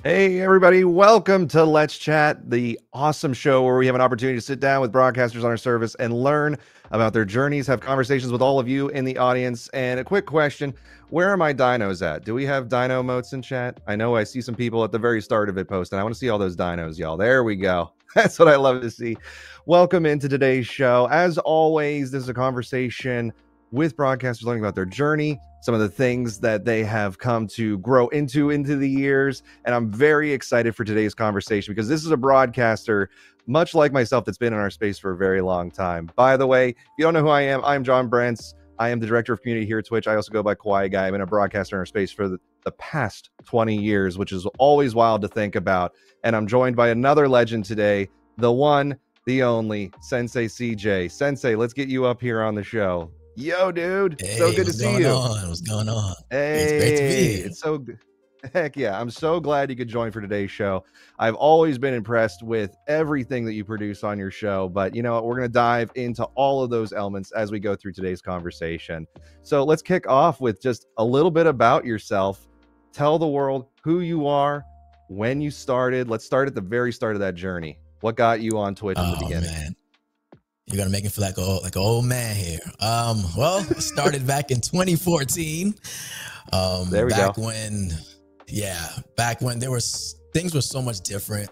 Hey, everybody. Welcome to Let's Chat, the awesome show where we have an opportunity to sit down with broadcasters on our service and learn about their journeys, have conversations with all of you in the audience. And a quick question, where are my dinos at? Do we have dino emotes in chat? I know I see some people at the very start of it posting. I want to see all those dinos, y'all. There we go. That's what I love to see. Welcome into today's show. As always, this is a conversation with broadcasters learning about their journey, some of the things that they have come to grow into the years. And I'm very excited for today's conversation because this is a broadcaster, much like myself, that's been in our space for a very long time. By the way, if you don't know who I am, I'm John Brentz. I am the director of community here at Twitch. I also go by KawaiiGuy. I've been a broadcaster in our space for the past 20 years, which is always wild to think about. And I'm joined by another legend today, the one, the only, SenseiCJ. Sensei, let's get you up here on the show. Yo, dude. Hey, so good to see you. What's going on? Hey, it's great to be here. It's so good. Heck yeah. I'm so glad you could join for today's show. I've always been impressed with everything that you produce on your show, but you know what? We're going to dive into all of those elements as we go through today's conversation. So let's kick off with just a little bit about yourself. Tell the world who you are, when you started. Let's start at the very start of that journey. What got you on Twitch in the beginning? Man. You're gonna make me feel like an old man here. Well, it started back in 2014. There we back go. Back when things were so much different.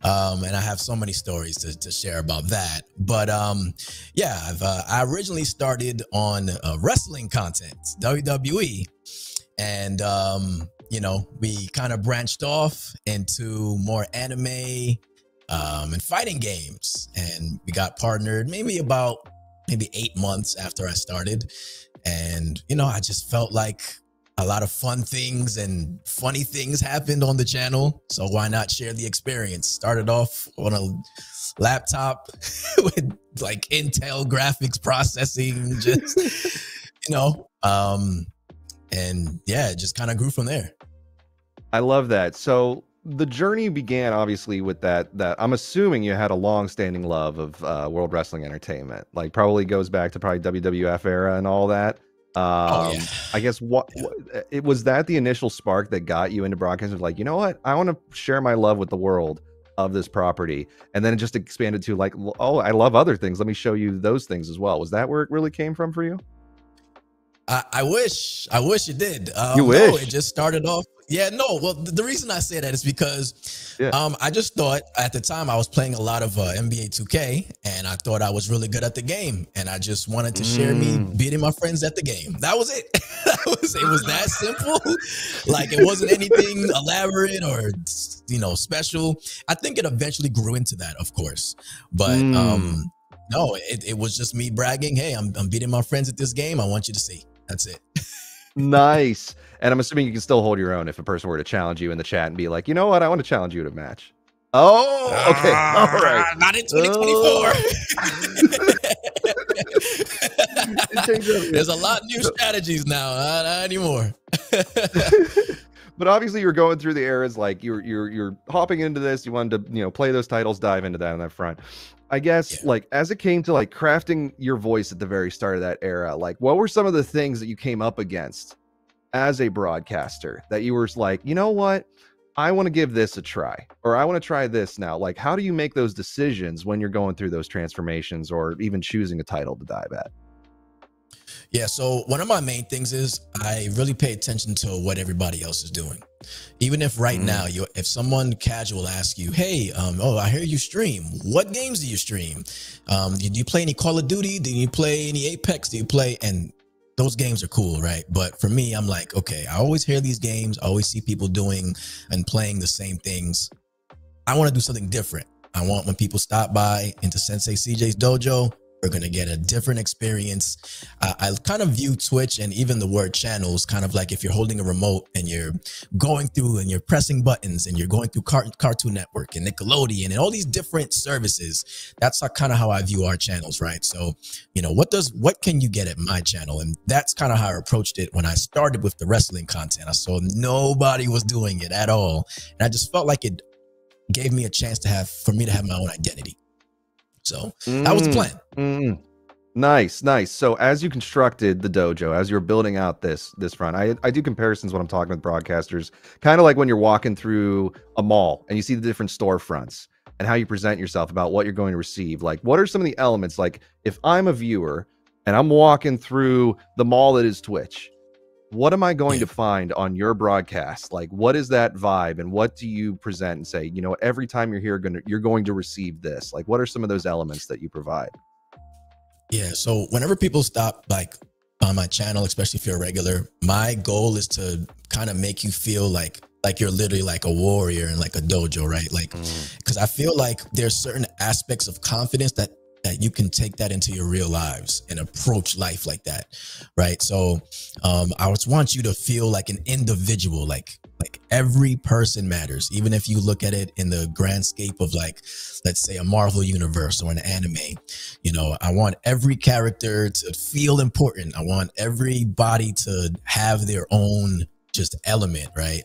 And I have so many stories to share about that. But I originally started on wrestling content, WWE, and we kind of branched off into more anime. And fighting games, and we got partnered maybe 8 months after I started, and I just felt like a lot of fun things and funny things happened on the channel, so why not share the experience? Started off on a laptop with like Intel graphics processing, just and yeah, it just kind of grew from there. I love that. So the journey began obviously with that I'm assuming you had a long-standing love of World Wrestling Entertainment, like probably goes back to probably WWF era and all that. I guess it was that the initial spark that got you into broadcasting, like, you know what, I want to share my love with the world of this property, and then it just expanded to like, oh, I love other things, let me show you those things as well. Was that where it really came from for you? I wish it did. You wish? No, it just started off. Yeah, no. Well, the reason I say that is because I just thought at the time I was playing a lot of NBA 2K, and I thought I was really good at the game, and I just wanted to share me beating my friends at the game. That was it. It was that simple. Like, it wasn't anything elaborate or special. I think it eventually grew into that, of course, but no, it was just me bragging. Hey, I'm beating my friends at this game. I want you to see. That's it. Nice. And I'm assuming you can still hold your own if a person were to challenge you in the chat and be like, you know what, I want to challenge you to a match. Oh, okay. All right. Not in 2024. There's a lot of new strategies now. Not anymore. But obviously you're going through the eras, like you're hopping into this, you wanted to, play those titles, dive into that on that front. I guess, like, as it came to like crafting your voice at the very start of that era, like, what were some of the things that you came up against as a broadcaster that you were like, you know what, I want to give this a try, or I want to try this now? Like, how do you make those decisions when you're going through those transformations or even choosing a title to dive at? Yeah, so one of my main things is I really pay attention to what everybody else is doing. Even if right now, if someone casual asks you, hey, I hear you stream. What games do you stream? Do you play any Call of Duty? Do you play any Apex? Do you play? And those games are cool, right? But for me, I'm like, okay, I always hear these games. I always see people doing and playing the same things. I want to do something different. I want, when people stop by into SenseiCJ's dojo, we're going to get a different experience. I kind of view Twitch and even the word channels kind of like if you're holding a remote and you're going through and you're pressing buttons and you're going through Cartoon Network and Nickelodeon and all these different services. That's kind of how I view our channels, right? So, what can you get at my channel? And that's kind of how I approached it when I started with the wrestling content. I saw nobody was doing it at all. And I just felt like it gave me a chance for me to have my own identity. So that was the plan. Nice, nice. So as you constructed the dojo, as you're building out this front, I do comparisons when I'm talking with broadcasters, kind of like when you're walking through a mall and you see the different storefronts and how you present yourself about what you're going to receive. Like, what are some of the elements? Like, if I'm a viewer and I'm walking through the mall that is Twitch, what am I going to find on your broadcast? Like, what is that vibe, and what do you present and say, you know, every time you're here, you're going to receive this? Like, what are some of those elements that you provide? Yeah, so whenever people stop like on my channel, especially if you're a regular, my goal is to kind of make you feel like you're literally like a warrior in like a dojo, right? Like, because I feel like there's certain aspects of confidence that you can take that into your real lives and approach life like that, right? So I just want you to feel like an individual, like every person matters, even if you look at it in the grand scape of like, let's say a Marvel universe or an anime. You know, I want every character to feel important. I want everybody to have their own just element, right?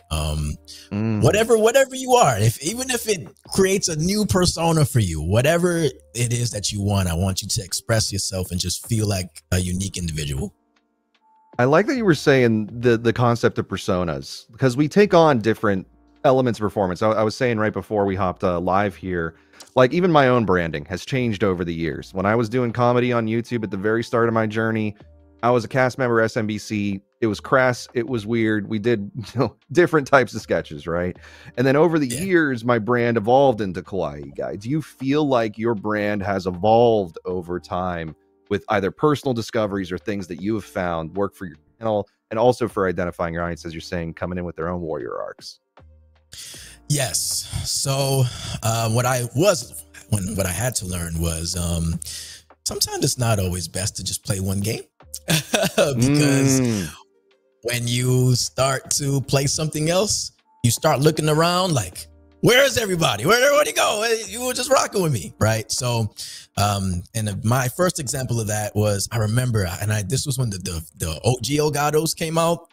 Whatever you are, even if it creates a new persona for you, whatever it is that you want, I want you to express yourself and just feel like a unique individual. I like that you were saying the concept of personas, because we take on different elements of performance. I was saying right before we hopped live here, like even my own branding has changed over the years. When I was doing comedy on YouTube at the very start of my journey, I was a cast member at SMBC. It was crass. It was weird. We did, you know, different types of sketches, right? And then over the years, my brand evolved into KawaiiGuy. Do you feel like your brand has evolved over time with either personal discoveries or things that you have found work for your channel, and also for identifying your audience, as you're saying, coming in with their own warrior arcs? Yes. So what I had to learn was sometimes it's not always best to just play one game. Because when you start to play something else, you start looking around like, where is everybody? Where'd everybody go? You were just rocking with me, right? So, and my first example of that was, I remember, this was when the OG Elgatos came out,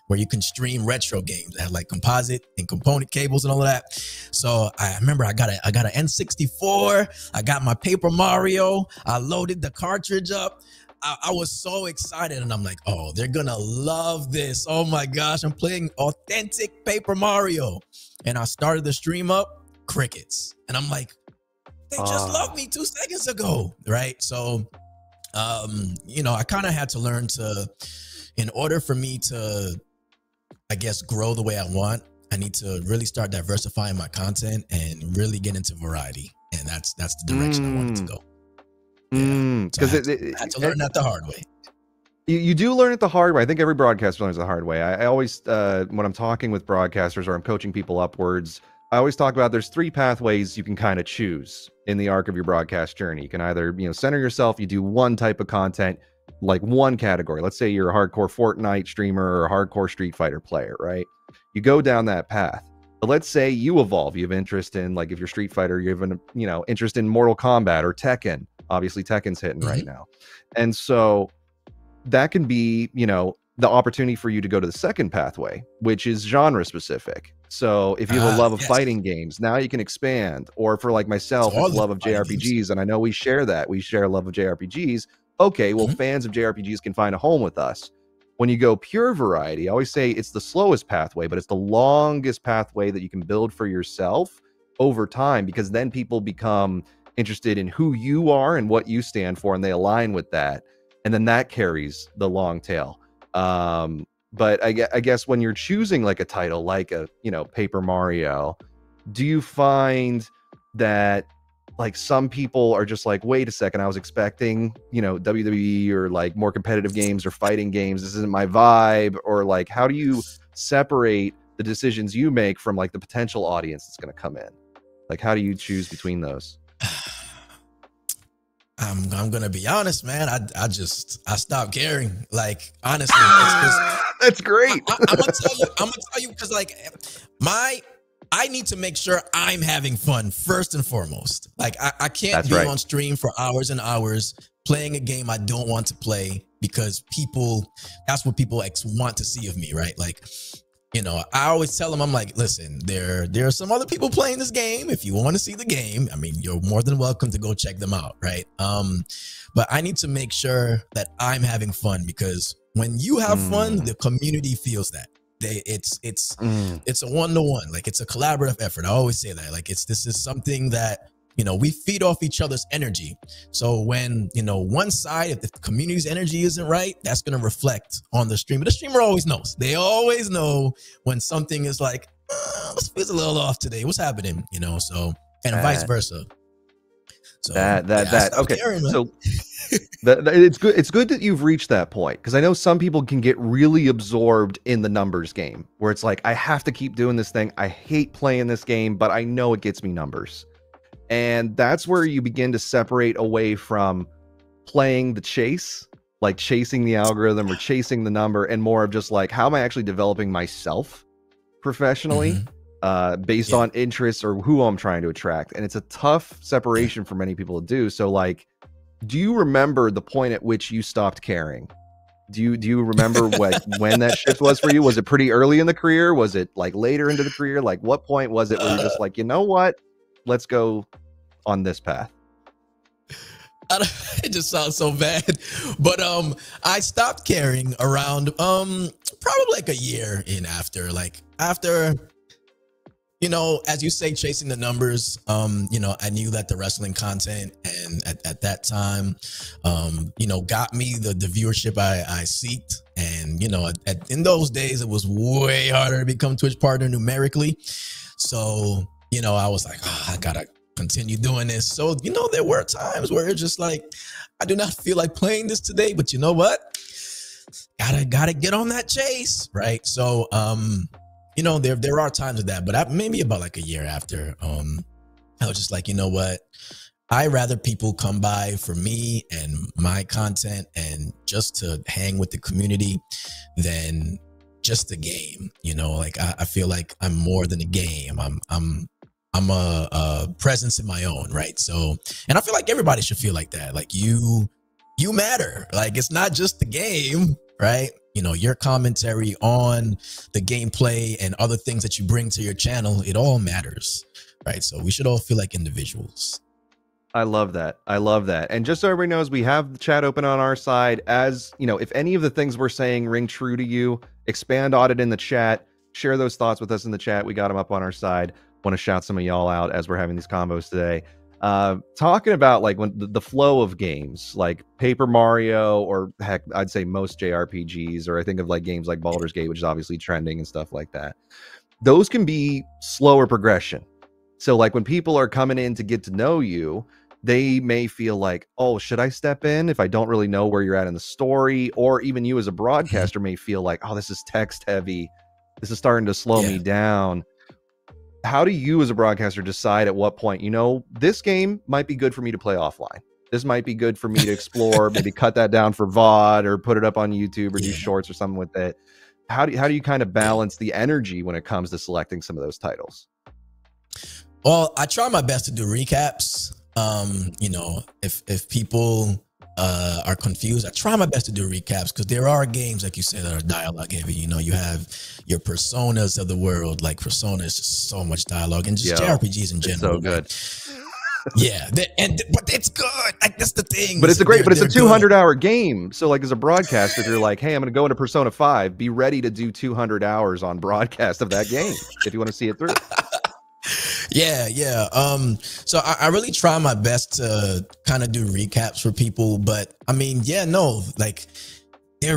where you can stream retro games that had like composite and component cables and all of that. So I remember I got an N64, I got my Paper Mario, I loaded the cartridge up. I was so excited, and I'm like, oh, they're gonna love this. Oh my gosh, I'm playing authentic Paper Mario. And I started the stream up, crickets. And I'm like, they just loved me 2 seconds ago, right? So, you know, I kind of had to learn in order for me to, I guess, grow the way I want, I need to really start diversifying my content and really get into variety. And that's the direction I wanted to go. Because I had to learn that the hard way. You do learn it the hard way. I think every broadcaster learns the hard way. I always, when I'm talking with broadcasters or I'm coaching people upwards, I always talk about there's 3 pathways you can kind of choose in the arc of your broadcast journey. You can either, you know, center yourself, you do one type of content, like one category. Let's say you're a hardcore Fortnite streamer or a hardcore Street Fighter player, right? You go down that path. But let's say you evolve. You have interest in, like, if you're Street Fighter, you have an, you know, interest in Mortal Kombat or Tekken. Obviously, Tekken's hitting right now. And so that can be, you know, the opportunity for you to go to the second pathway, which is genre specific. So if you have a love of fighting games, now you can expand. Or for like myself, it's love of JRPGs. And I know we share that. We share a love of JRPGs. Okay, well, fans of JRPGs can find a home with us. When you go pure variety, I always say it's the slowest pathway, but it's the longest pathway that you can build for yourself over time, because then people become interested in who you are and what you stand for, and they align with that. And then that carries the long tail. But I guess when you're choosing like a title, like a, you know, Paper Mario, do you find that like some people are just like, wait a second, I was expecting, you know, WWE or like more competitive games or fighting games. This isn't my vibe. Or like, how do you separate the decisions you make from like the potential audience that's going to come in? Like, how do you choose between those? I'm gonna be honest, man. I stopped caring. Like, honestly, that's great. I'm gonna tell you because like I need to make sure I'm having fun first and foremost. Like, I can't be on stream for hours and hours playing a game I don't want to play because that's what people want to see of me, right? Like, you know, I always tell them, I'm like, listen, there are some other people playing this game. If you want to see the game, I mean, you're more than welcome to go check them out, right? But I need to make sure that I'm having fun, because when you have fun, the community feels that. It's a one-to-one, like it's a collaborative effort. I always say that, like this is something that, you know, we feed off each other's energy. So when, you know, one side, if the community's energy isn't right, that's going to reflect on the streamer. The streamer always knows. They always know when something is like, this feels a little off today. What's happening? You know, so, and vice versa. So okay. So it's good. It's good that you've reached that point, because I know some people can get really absorbed in the numbers game, where it's like, I have to keep doing this thing. I hate playing this game, but I know it gets me numbers. And that's where you begin to separate away from playing the chase, like chasing the algorithm or chasing the number, and more of just like, how am I actually developing myself professionally? Based on interests or who I'm trying to attract. And it's a tough separation for many people to do. So like, do you remember the point at which you stopped caring? Do you remember when that shift was for you? Was it pretty early in the career? Was it like later into the career? Like what point was it where you're just like, you know what, let's go on this path? It just sounds so bad, but I stopped caring around probably like a year in after, you know, as you say, chasing the numbers. You know, I knew that the wrestling content and at that time, you know, got me the viewership I seeked. And, you know, in those days, it was way harder to become Twitch partner numerically. So, you know, I was like, oh, I gotta continue doing this. So, you know, there were times where it's just like, I do not feel like playing this today, but you know what? Gotta get on that chase, right? So, you know, there are times of that, but maybe about like a year after, I was just like, you know what? I rather people come by for me and my content and just to hang with the community than just the game. You know, like I feel like I'm more than a game. I'm a presence in my own, right? So, and I feel like everybody should feel like that. Like you matter. Like it's not just the game, right? You know, your commentary on the gameplay and other things that you bring to your channel, it all matters, right? So we should all feel like individuals. I love that. I love that. And just so everybody knows, we have the chat open on our side. As you know, if any of the things we're saying ring true to you, expand on it in the chat, share those thoughts with us in the chat. We got them up on our side. Want to shout some of y'all out as we're having these combos today. Talking about like when the flow of games like Paper Mario, or heck, I'd say most JRPGs, or I think of like games like Baldur's Gate, which is obviously trending and stuff like that. Those can be slower progression. So like when people are coming in to get to know you, they may feel like, oh, should I step in if I don't really know where you're at in the story? Or even you as a broadcaster may feel like, oh, this is text heavy. This is starting to slow me down. How do you as a broadcaster decide at what point, you know, this game might be good for me to play offline? This might be good for me to explore, maybe cut that down for VOD or put it up on YouTube or do shorts or something with it. How do you kind of balance the energy when it comes to selecting some of those titles? Well, I try my best to do recaps. You know, if people are confused, I try my best to do recaps, because there are games, like you said, that are dialogue heavy. You know, you have your Personas of the world. Like Persona is just so much dialogue, and just JRPGs in general. So good. Yeah, but it's good. Like that's the thing. But it's a 200-hour game. So like as a broadcaster, if you're like, hey, I'm going to go into Persona 5, be ready to do 200 hours on broadcast of that game if you want to see it through. Yeah. So I really try my best to kind of do recaps for people, but I mean, yeah, no, like you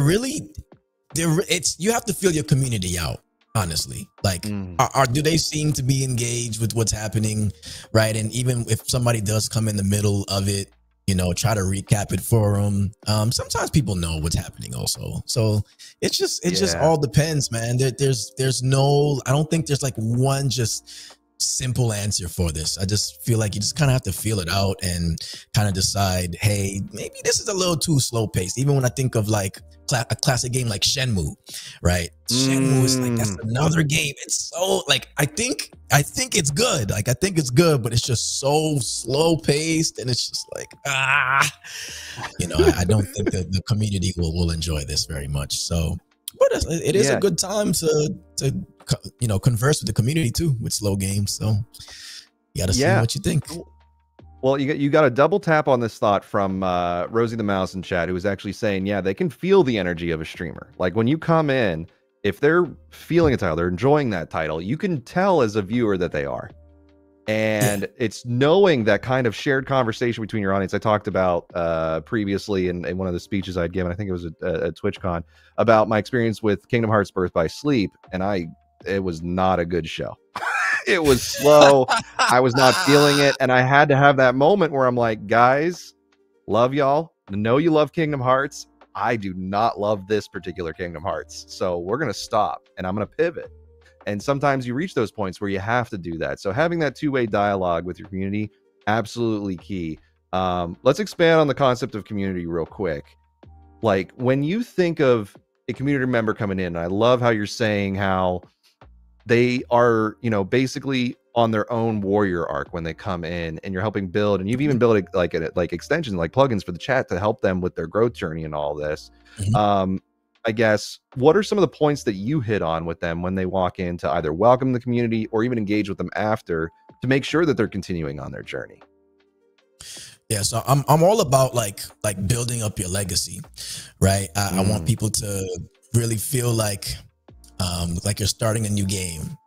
have to feel your community out, honestly. Like, do they seem to be engaged with what's happening, right? And even if somebody does come in the middle of it, you know, try to recap it for them. Sometimes people know what's happening also. So it's just all depends, man. There's no, I don't think there's like one just simple answer for this. I just feel like you just kind of have to feel it out and kind of decide, hey, maybe this is a little too slow paced. Even when I think of like a classic game like Shenmue, right? Shenmue is like, that's another game. It's so like, I think it's good. Like, I think it's good, but it's just so slow paced, and it's just like, you know, I don't think that the community will enjoy this very much. So But it is a Yeah. good time to converse with the community too with slow games. So you got to see what you think. Well, you got a double tap on this thought from Rosie the Mouse in chat, who was actually saying, yeah, they can feel the energy of a streamer. Like when you come in, if they're feeling a title, they're enjoying that title, you can tell as a viewer that they are. And it's knowing that kind of shared conversation between your audience. I talked about previously in one of the speeches I'd given, I think it was at TwitchCon, about my experience with Kingdom Hearts Birth by Sleep, and it was not a good show. It was slow. I was not feeling it, and I had to have that moment where I'm like, guys, love y'all. I know you love Kingdom Hearts. I do not love this particular Kingdom Hearts, so we're gonna stop, and I'm gonna pivot. And sometimes you reach those points where you have to do that. So having that two-way dialogue with your community, absolutely key. Let's expand on the concept of community real quick. Like when you think of a community member coming in, I love how you're saying how they are, basically on their own warrior arc when they come in, and you're helping build, and you've even built like extensions, like plugins for the chat to help them with their growth journey and all this. I guess, what are some of the points that you hit on with them when they walk in to either welcome the community or even engage with them after to make sure that they're continuing on their journey? Yeah, so I'm all about like building up your legacy, right? I want people to really feel like you're starting a new game,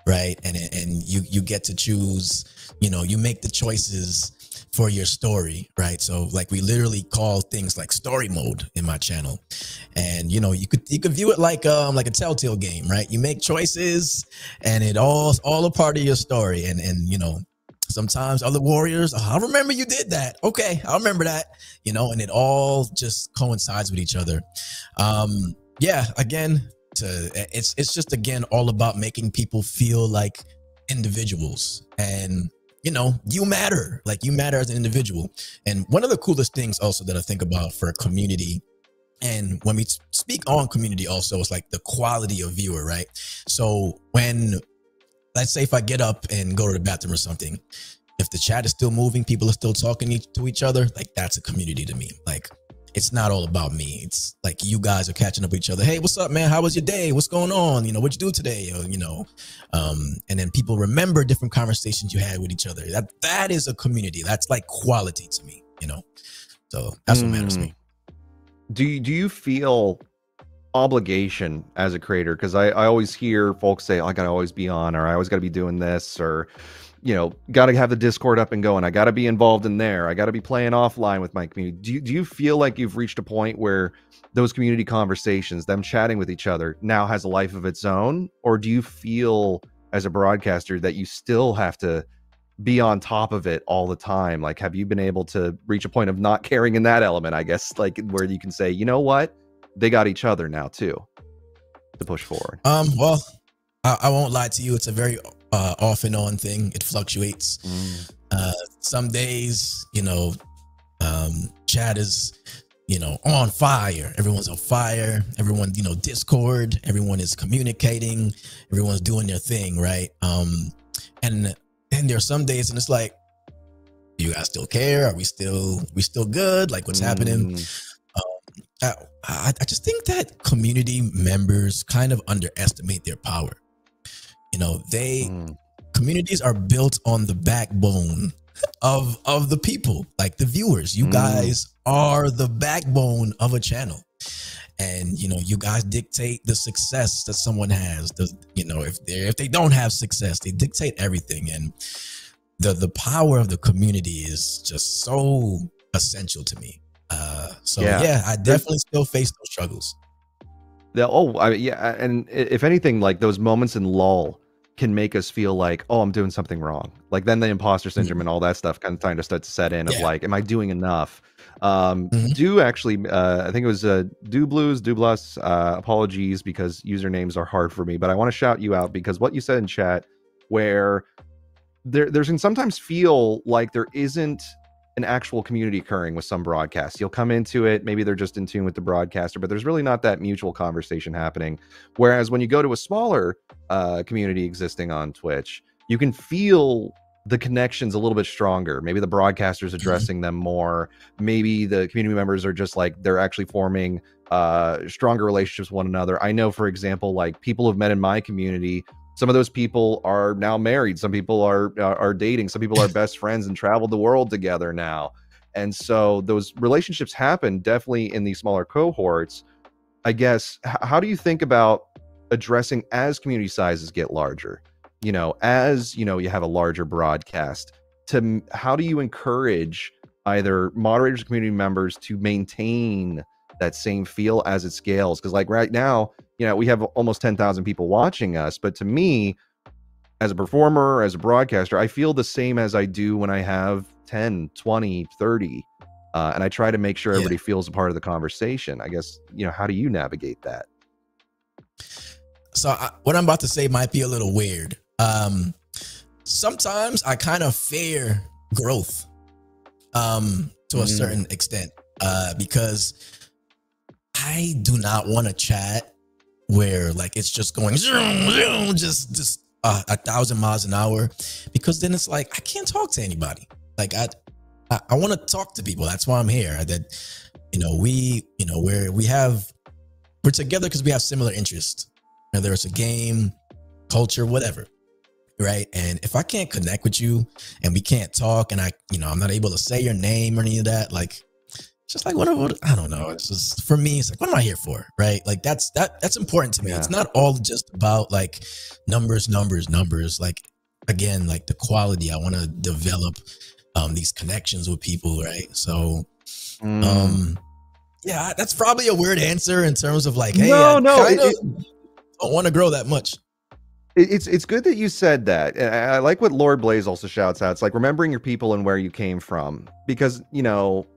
right? And you get to choose, you make the choices for your story, right? So like we literally call things like story mode in my channel, and you could view it like a Telltale game, right? You make choices, and it all a part of your story, and sometimes other warriors, I remember you did that. Okay, I remember that, and it all just coincides with each other. Yeah, again, it's just again all about making people feel like individuals, and you matter, like you matter as an individual. And one of the coolest things also that I think about for a community, and when we speak on community also, is like the quality of viewer, right? So when, let's say if I get up and go to the bathroom or something, if the chat is still moving, people are still talking to each other, like that's a community to me. Like it's not all about me. It's like you guys are catching up with each other. Hey, what's up, man? How was your day? What's going on? What'd you do today? And then people remember different conversations you had with each other. That is a community. That's like quality to me, So that's what matters to me. Do you feel obligation as a creator? Because I always hear folks say, I gotta always be on, or I always gotta be doing this, or got to have the Discord up and going. I got to be involved in there. I got to be playing offline with my community. Do you feel like you've reached a point where those community conversations, them chatting with each other, now has a life of its own? Or do you feel as a broadcaster that you still have to be on top of it all the time? Like, have you been able to reach a point of not caring in that element, I guess, like where you can say, you know what? They got each other now too to push forward. Well, I won't lie to you. It's a very off and on thing. It fluctuates. Some days, chat is, on fire. Everyone's on fire. Everyone, Discord, everyone is communicating. Everyone's doing their thing, right? And then there are some days and it's like, do you guys still care? Are we still good? Like what's happening? I just think that community members kind of underestimate their power. Communities are built on the backbone of the people, like the viewers. You guys are the backbone of a channel, and you guys dictate the success that someone has. If they don't have success, they dictate everything, and the power of the community is just so essential to me. I definitely still face those struggles. And if anything, like those moments in lull can make us feel like, oh, I'm doing something wrong. Like then the imposter syndrome and all that stuff kind of time to start to set in of like, am I doing enough? Do actually, I think it was Dublas, apologies because usernames are hard for me, but I want to shout you out because what you said in chat, where there's can sometimes feel like there isn't an actual community occurring with some broadcasts. You'll come into it, maybe they're just in tune with the broadcaster, but there's really not that mutual conversation happening. Whereas when you go to a smaller community existing on Twitch, you can feel the connection's a little bit stronger. Maybe the broadcasters addressing them more. Maybe the community members are just like, they're actually forming stronger relationships with one another. I know, for example, like people have met in my community, some of those people are now married. Some people are dating. Some people are best friends and traveled the world together now. And so those relationships happen definitely in these smaller cohorts. I guess, how do you think about addressing as community sizes get larger? You know, as you know, you have a larger broadcast, to how do you encourage either moderators or community members to maintain that same feel as it scales? Because like right now, you know, we have almost 10,000 people watching us, but to me, as a performer, as a broadcaster, I feel the same as I do when I have 10, 20, 30. And I try to make sure everybody feels a part of the conversation. I guess, you know, how do you navigate that? So what I'm about to say might be a little weird. Sometimes I kind of fear growth to a certain extent because I do not want to chat where like it's just going just 1,000 miles an hour, because then it's like I can't talk to anybody. Like I want to talk to people. That's why I'm here. That, you know, we're together because we have similar interests, whether it's a game, culture, whatever. Right. And if I can't connect with you and we can't talk and I'm not able to say your name or any of that, like, it's just like, what I don't know. It's just, for me, it's like, what am I here for? Right. Like that's important to me. Yeah. It's not all just about like numbers. Like, again, like the quality. I want to develop these connections with people. Right. So, yeah, that's probably a weird answer in terms of like, hey, I don't want to grow that much. It's good that you said that. I like what Lord Blaze also shouts out. It's like remembering your people and where you came from, because, you know,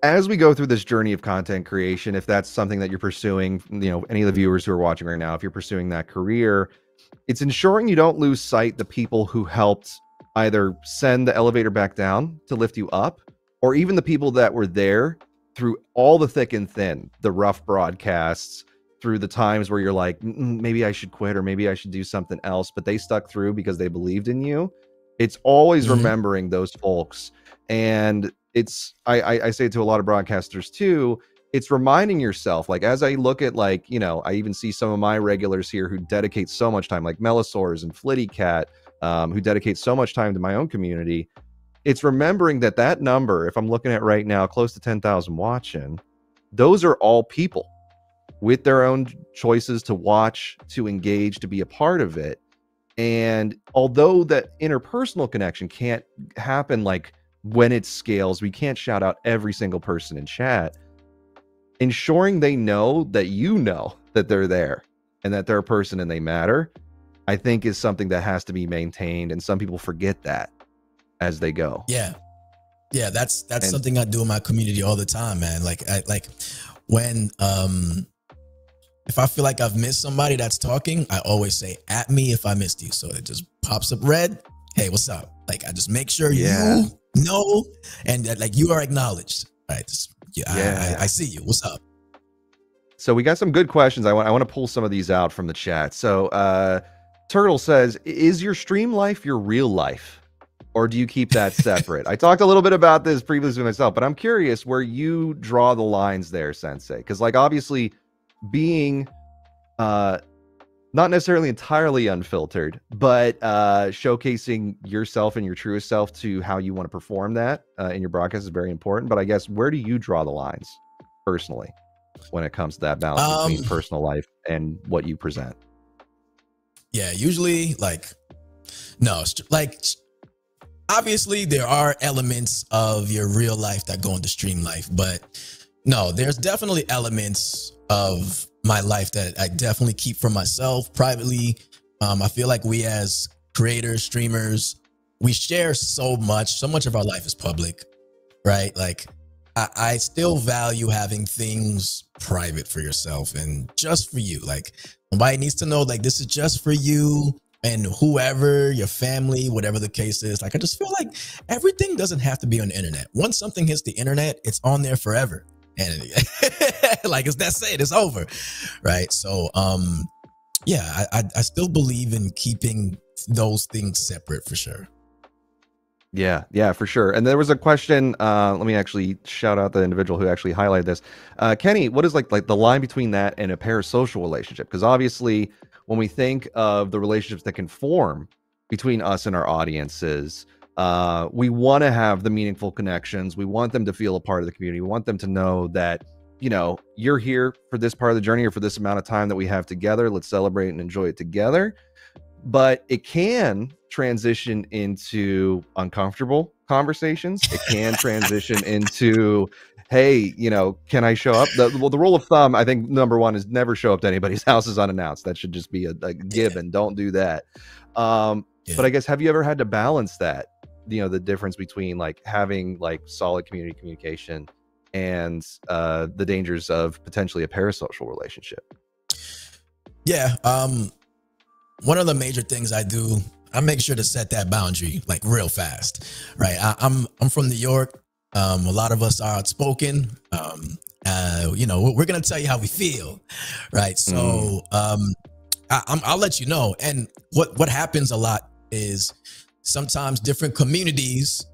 as we go through this journey of content creation, if that's something that you're pursuing, you know, any of the viewers who are watching right now, if you're pursuing that career, it's ensuring you don't lose sight the people who helped either send the elevator back down to lift you up, or even the people that were there through all the thick and thin, the rough broadcasts, through the times where you're like, maybe I should quit or maybe I should do something else, but they stuck through because they believed in you. It's always remembering those folks. And it's, I say it to a lot of broadcasters too, it's reminding yourself, like, as I look at, like, you know, I even see some of my regulars here who dedicate so much time, like Melisors and Flitty Cat, who dedicate so much time to my own community. It's remembering that that number, if I'm looking at right now, close to 10,000 watching, those are all people with their own choices to watch, to engage, to be a part of it. And although that interpersonal connection can't happen like when it scales, we can't shout out every single person in chat, ensuring they know that you know that they're there and that they're a person and they matter, I think is something that has to be maintained. And some people forget that as they go. Yeah. That's something I do in my community all the time, man. Like when, if I feel like I've missed somebody that's talking, I always say, at me if I missed you. So it just pops up red. Hey, what's up? Like, I just make sure you know, and that, like, you are acknowledged. Right. I see you. What's up? So we got some good questions. I want to pull some of these out from the chat. So Turtle says, is your stream life your real life? Or do you keep that separate? I talked a little bit about this previously myself, but I'm curious where you draw the lines there, Sensei. Because, like, obviously, being not necessarily entirely unfiltered, but showcasing yourself and your truest self to how you want to perform that in your broadcast is very important. But I guess, where do you draw the lines personally when it comes to that balance between personal life and what you present? Yeah, usually, like, no, like, obviously there are elements of your real life that go into stream life, but no, there's definitely elements of my life that I definitely keep for myself privately. I feel like we as creators, streamers, we share so much of our life is public, right? Like, I still value having things private for yourself and just for you. Like, nobody needs to know, like, this is just for you and whoever, your family, whatever the case is. Like, I just feel like everything doesn't have to be on the internet. Once something hits the internet, it's on there forever. And like, that's it, it's over. Right. So, yeah, I still believe in keeping those things separate for sure. Yeah, for sure. And there was a question. Let me actually shout out the individual who actually highlighted this. Kenny, what is like the line between that and a parasocial relationship? Because obviously, when we think of the relationships that can form between us and our audiences, we want to have the meaningful connections. We want them to feel a part of the community. We want them to know that, you know, you're here for this part of the journey or for this amount of time that we have together. Let's celebrate and enjoy it together. But it can transition into uncomfortable conversations. It can transition into, hey, you know, can I show up? The rule of thumb, I think, number one is never show up to anybody's houses unannounced. That should just be a given. Don't do that. But I guess, have you ever had to balance that? You know, the difference between like having like solid community communication and the dangers of potentially a parasocial relationship. Yeah. One of the major things I do, I make sure to set that boundary like real fast, right? I'm from New York. A lot of us are outspoken. You know, we're gonna tell you how we feel, right? So I'll let you know. And what happens a lot is sometimes different communities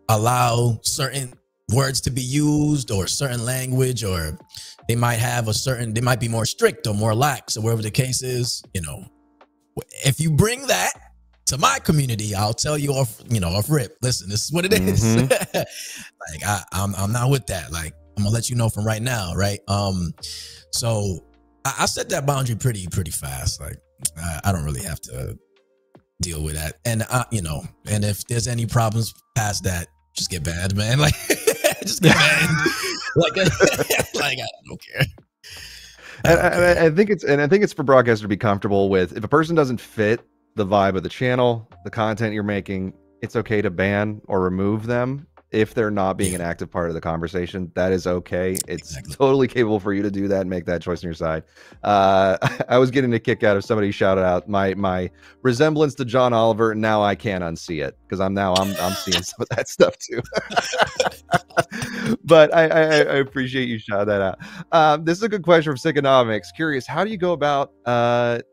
allow certain words to be used or certain language, or they might have they might be more strict or more lax or whatever the case is, you know. If you bring that to my community, I'll tell you off rip. Listen, this is what it is. Like I'm not with that. Like I'm gonna let you know from right now, right? So I set that boundary pretty fast. Like I don't really have to deal with that. And you know, and if there's any problems past that, just get banned, man. Like just get banned. like I don't care. And I think it's for broadcasters to be comfortable with, if a person doesn't fit the vibe of the channel, the content you're making, it's okay to ban or remove them if they're not being an active part of the conversation. That is okay. It's totally capable for you to do that and make that choice on your side. I was getting a kick out of somebody shouted out my resemblance to John Oliver. Now I can't unsee it because I'm seeing some of that stuff too. But I appreciate you shouting that out. This is a good question from Sickonomics. Curious, how do you go about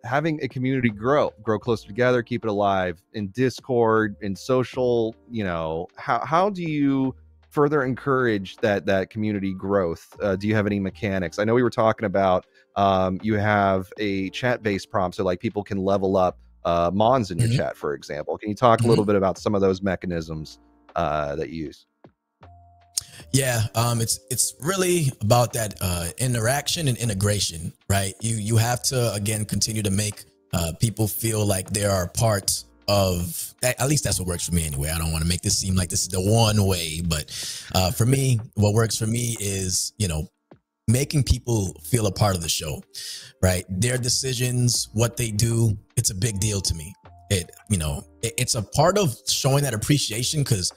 having a community grow closer together, keep it alive in Discord, in social, you know, how do you further encourage that community growth? Do you have any mechanics? I know we were talking about you have a chat-based prompt, so like people can level up mons in your chat, for example. Can you talk a little bit about some of those mechanisms that you use? Yeah, it's really about that interaction and integration, right? You have to, again, continue to make people feel like they are part of, at least that's what works for me anyway. I don't want to make this seem like this is the one way, but for me, what works for me is, you know, making people feel a part of the show, right? Their decisions, what they do, it's a big deal to me. It's a part of showing that appreciation, because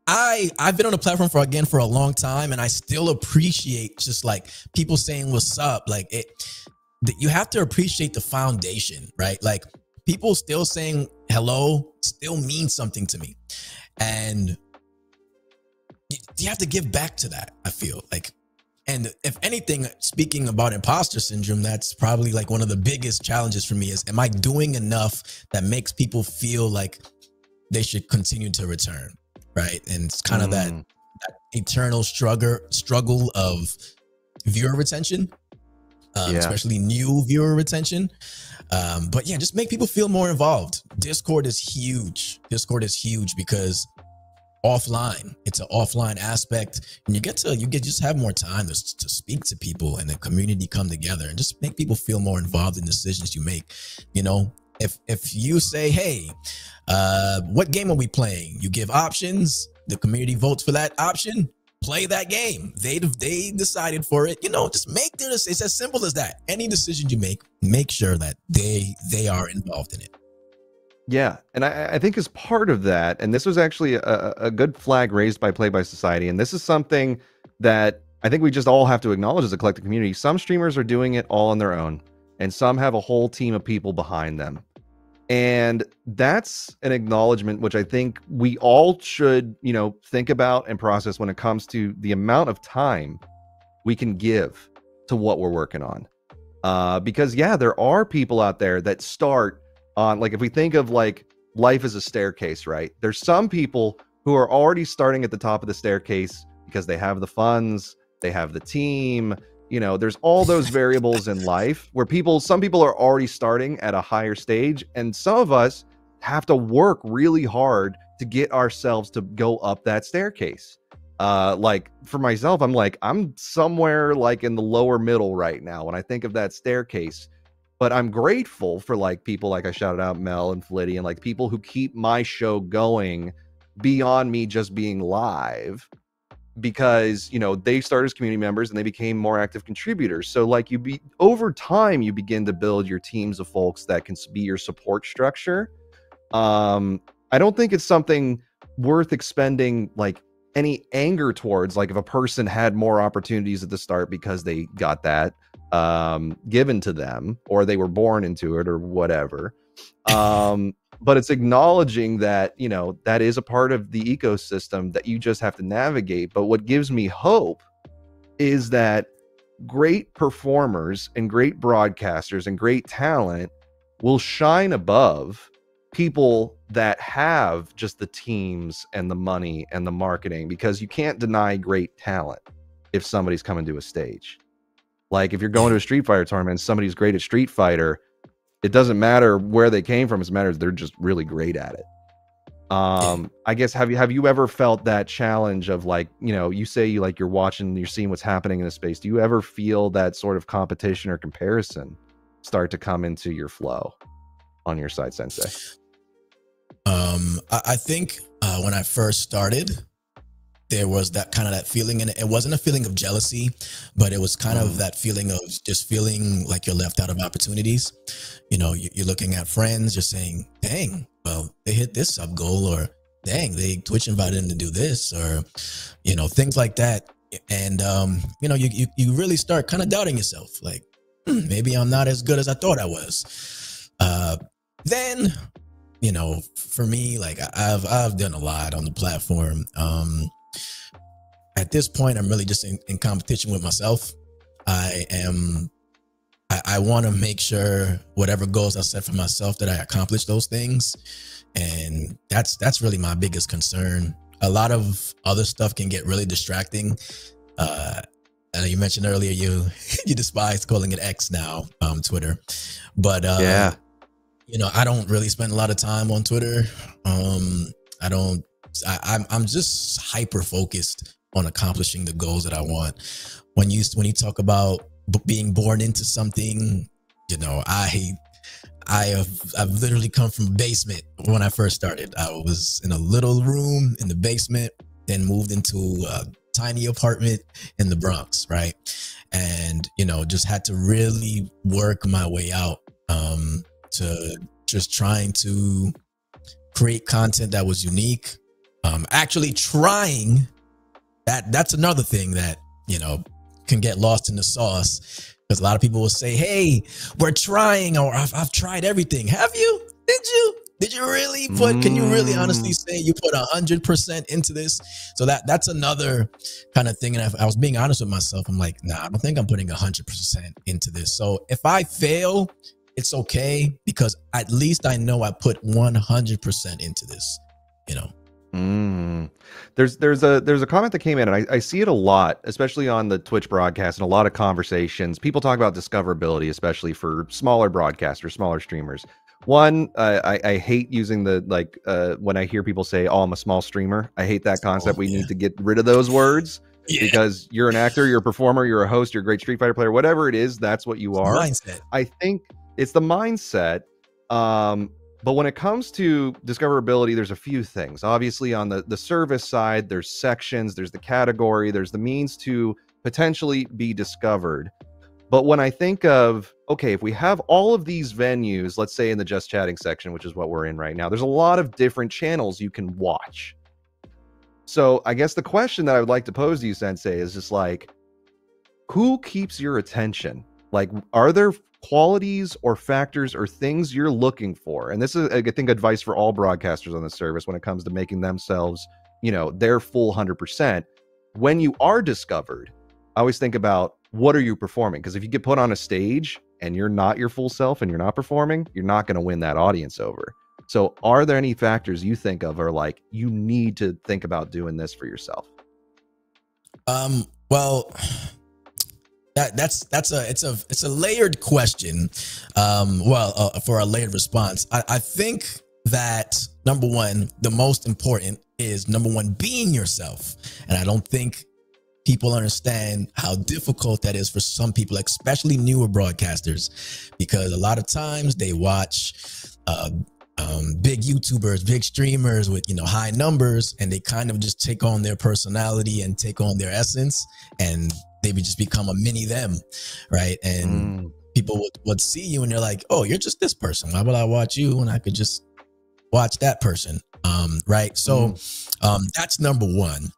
I've been on the platform for a long time, and I still appreciate just like people saying what's up. Like you have to appreciate the foundation, right? Like people still saying hello still means something to me, and you have to give back to that, I feel like. And if anything, speaking about imposter syndrome, that's probably like one of the biggest challenges for me is, am I doing enough that makes people feel like they should continue to return? Right. And it's kind of that eternal struggle of viewer retention, especially new viewer retention. But yeah, just make people feel more involved. Discord is huge. Discord is huge because offline, it's an offline aspect, and you get just have more time to speak to people and the community come together and just make people feel more involved in decisions you make. You know, if you say, hey, what game are we playing? You give options, the community votes for that option, play that game. They decided for it. You know, just make their decision. It's as simple as that. Any decision you make sure that they are involved in it. Yeah, and I think as part of that, and this was actually a good flag raised by Play by Society, and this is something that I think we just all have to acknowledge as a collective community. Some streamers are doing it all on their own, and some have a whole team of people behind them. And that's an acknowledgement which I think we all should, you know, think about and process when it comes to the amount of time we can give to what we're working on. Because yeah, there are people out there that start on, like, if we think of like life is a staircase, right? There's some people who are already starting at the top of the staircase because they have the funds, they have the team. You know, there's all those variables in life where some people are already starting at a higher stage, and some of us have to work really hard to get ourselves to go up that staircase. Like for myself, I'm somewhere like in the lower middle right now when I think of that staircase. But I'm grateful for like people like I shouted out Mel and Flitty and like people who keep my show going beyond me just being live, because you know they started as community members and they became more active contributors. So like over time you begin to build your teams of folks that can be your support structure. I don't think it's something worth expending like any anger towards, like if a person had more opportunities at the start because they got that given to them or they were born into it or whatever. But it's acknowledging that, you know, that is a part of the ecosystem that you just have to navigate. But what gives me hope is that great performers and great broadcasters and great talent will shine above people that have just the teams and the money and the marketing, because you can't deny great talent if somebody's coming to a stage. Like if you're going to a Street Fighter tournament, somebody's great at Street Fighter, it doesn't matter where they came from. It matters they're just really great at it. I guess have you ever felt that challenge of like, you know, you say you like you're watching, you're seeing what's happening in a space. Do you ever feel that sort of competition or comparison start to come into your flow on your side, Sensei? I think when I first started, there was that kind of that feeling, and it wasn't a feeling of jealousy, but it was kind of that feeling of just feeling like you're left out of opportunities. You know, you're looking at friends, you're saying, dang, well, they hit this sub goal, or dang, they Twitch invited them to do this, or, you know, things like that. And, you know, you really start kind of doubting yourself, like, maybe I'm not as good as I thought I was. Then, you know, for me, like I've done a lot on the platform. At this point, I'm really just in competition with myself. I want to make sure whatever goals I set for myself that I accomplish those things. And that's really my biggest concern. A lot of other stuff can get really distracting. You mentioned earlier you despise calling it X now, Twitter. But yeah. You know, I don't really spend a lot of time on Twitter. I'm just hyper focused on accomplishing the goals that I want. When you talk about being born into something, you know, I've literally come from a basement when I first started. I was in a little room in the basement, then moved into a tiny apartment in the Bronx, right? And, you know, just had to really work my way out to just trying to create content that was unique. Actually trying, that's another thing that, you know, can get lost in the sauce, because a lot of people will say, hey, we're trying, or I've tried everything. Have you? Did you really can you really honestly say you put 100% into this? So that's another kind of thing. And I was being honest with myself. I'm like, nah, I don't think I'm putting 100% into this. So if I fail, it's okay, because at least I know I put 100% into this, you know. There's a comment that came in, and I see it a lot, especially on the Twitch broadcast and a lot of conversations. People talk about discoverability, especially for smaller broadcasters, smaller streamers. One, I hate using the, like, when I hear people say, oh, I'm a small streamer. I hate that concept. We need to get rid of those words, because you're an actor, you're a performer, you're a host, you're a great Street Fighter player, whatever it is, that's what you are. Mindset. I think it's the mindset. But when it comes to discoverability, there's a few things. Obviously, on the service side, there's sections, there's the category, there's the means to potentially be discovered. But when I think of, okay, if we have all of these venues, let's say in the Just Chatting section, which is what we're in right now, there's a lot of different channels you can watch. So I guess the question that I would like to pose to you, Sensei, is just like, who keeps your attention? Like, are there qualities or factors or things you're looking for? And this is, I think, advice for all broadcasters on the service when it comes to making themselves, you know, their full 100%. When you are discovered, I always think about, what are you performing? Because if you get put on a stage and you're not your full self and you're not performing, you're not going to win that audience over. So are there any factors you think of, or like you need to think about doing this for yourself? Well, it's a layered question. For a layered response, I think that number one, the most important is number one, being yourself. And I don't think people understand how difficult that is for some people, especially newer broadcasters, because a lot of times they watch big YouTubers, big streamers with, you know, high numbers, and they kind of just take on their personality and take on their essence, and maybe just become a mini them, right? And people would see you and they're like, oh, you're just this person. Why would I watch you when I could just watch that person? Right? So that's number one.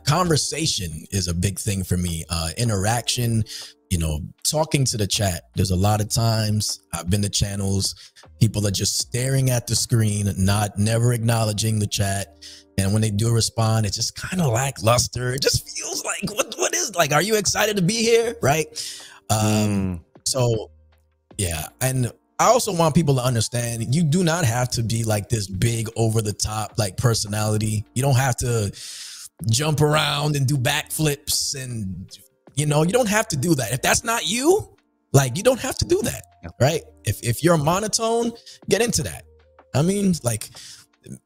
Conversation is a big thing for me. Interaction, you know, talking to the chat. There's a lot of times I've been to channels, people are just staring at the screen, never acknowledging the chat. And when they do respond, it's just kind of lackluster. It just feels like, what is, like, are you excited to be here? Right? So yeah. And I also want people to understand, you do not have to be like this big over the top, like, personality. You don't have to jump around and do backflips, and, you know, you don't have to do that. If that's not you, like, you don't have to do that, right? If you're monotone, get into that. I mean, like,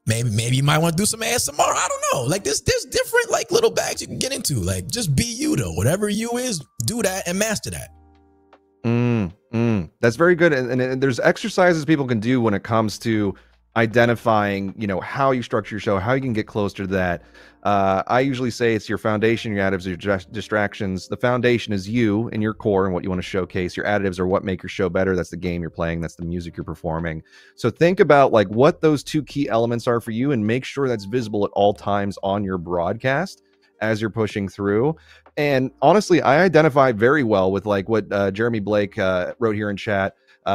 maybe you might want to do some ASMR. I don't know. Like, there's different, like, little bags you can get into. Like, just be you, though. Whatever you is, do that and master that. That's very good. And there's exercises people can do when it comes to identifying, you know, how you structure your show, how you can get closer to that. I usually say it's your foundation, your additives, your distractions. The foundation is you and your core and what you want to showcase. Your additives are what make your show better. That's the game you're playing. That's the music you're performing. So think about like what those two key elements are for you, and make sure that's visible at all times on your broadcast as you're pushing through. And honestly, I identify very well with like what Jeremy Blake wrote here in chat.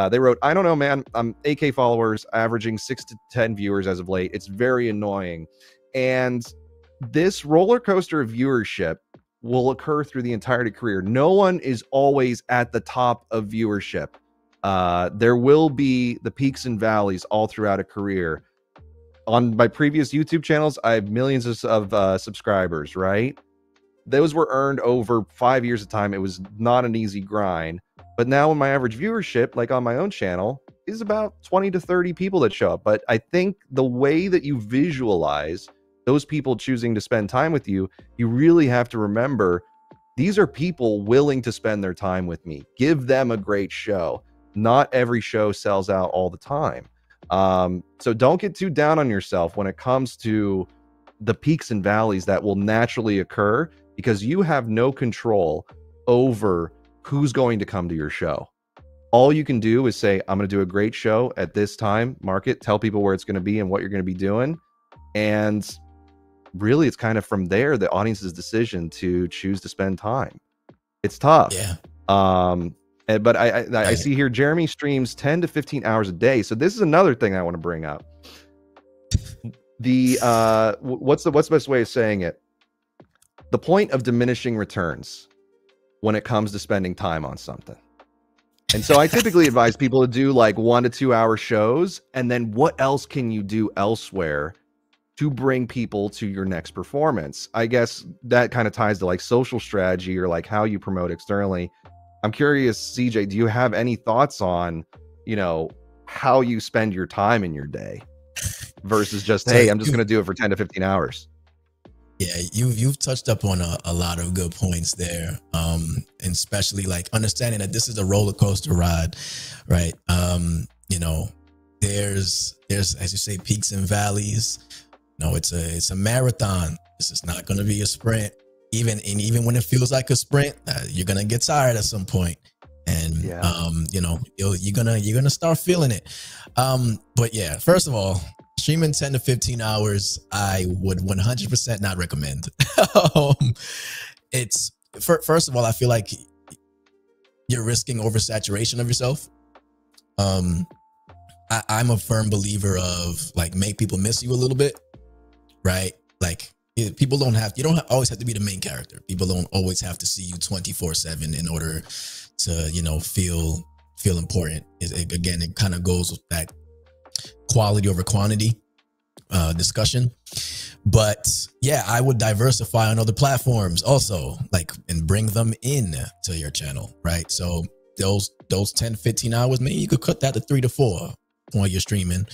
They wrote, I don't know, man, I'm 8K followers, averaging 6 to 10 viewers as of late. It's very annoying. And this roller coaster of viewership will occur through the entirety of career. No one is always at the top of viewership. There will be the peaks and valleys all throughout a career. On my previous YouTube channels, I have millions of subscribers, right? Those were earned over 5 years of time. It was not an easy grind. But now when my average viewership, like on my own channel, is about 20 to 30 people that show up. But I think the way that you visualize those people choosing to spend time with you, you really have to remember, these are people willing to spend their time with me. Give them a great show. Not every show sells out all the time. So don't get too down on yourself when it comes to the peaks and valleys that will naturally occur, because you have no control over who's going to come to your show. All you can do is say, I'm going to do a great show at this time, mark it, tell people where it's going to be and what you're going to be doing. And really, it's kind of from there, the audience's decision to choose to spend time. It's tough. Yeah. But I see here, Jeremy streams 10 to 15 hours a day. So this is another thing I want to bring up. What's the best way of saying it? The point of diminishing returns when it comes to spending time on something. And so I typically advise people to do like 1 to 2 hour shows. And then what else can you do elsewhere to bring people to your next performance? I guess that kind of ties to like social strategy or like how you promote externally. I'm curious, CJ, do you have any thoughts on, you know, how you spend your time in your day versus just, hey, I'm just going to do it for 10 to 15 hours? Yeah, you've touched up on a lot of good points there, and especially like understanding that this is a roller coaster ride, right? You know, there's as you say, peaks and valleys. No, it's a marathon. This is not going to be a sprint. Even when it feels like a sprint, you're gonna get tired at some point, and you know, you're gonna start feeling it. But yeah, first of all, streaming 10 to 15 hours, I would 100% not recommend. It's first of all, I feel like you're risking oversaturation of yourself. I'm a firm believer of like, make people miss you a little bit, right? Like, people you don't always have to be the main character. People don't always have to see you 24/7 in order to, you know, feel important. Again, it kind of goes with that quality over quantity discussion. But yeah, I would diversify on other platforms also, like, and bring them in to your channel, right? So those 10, 15 hours, maybe you could cut that to 3 to 4 while you're streaming.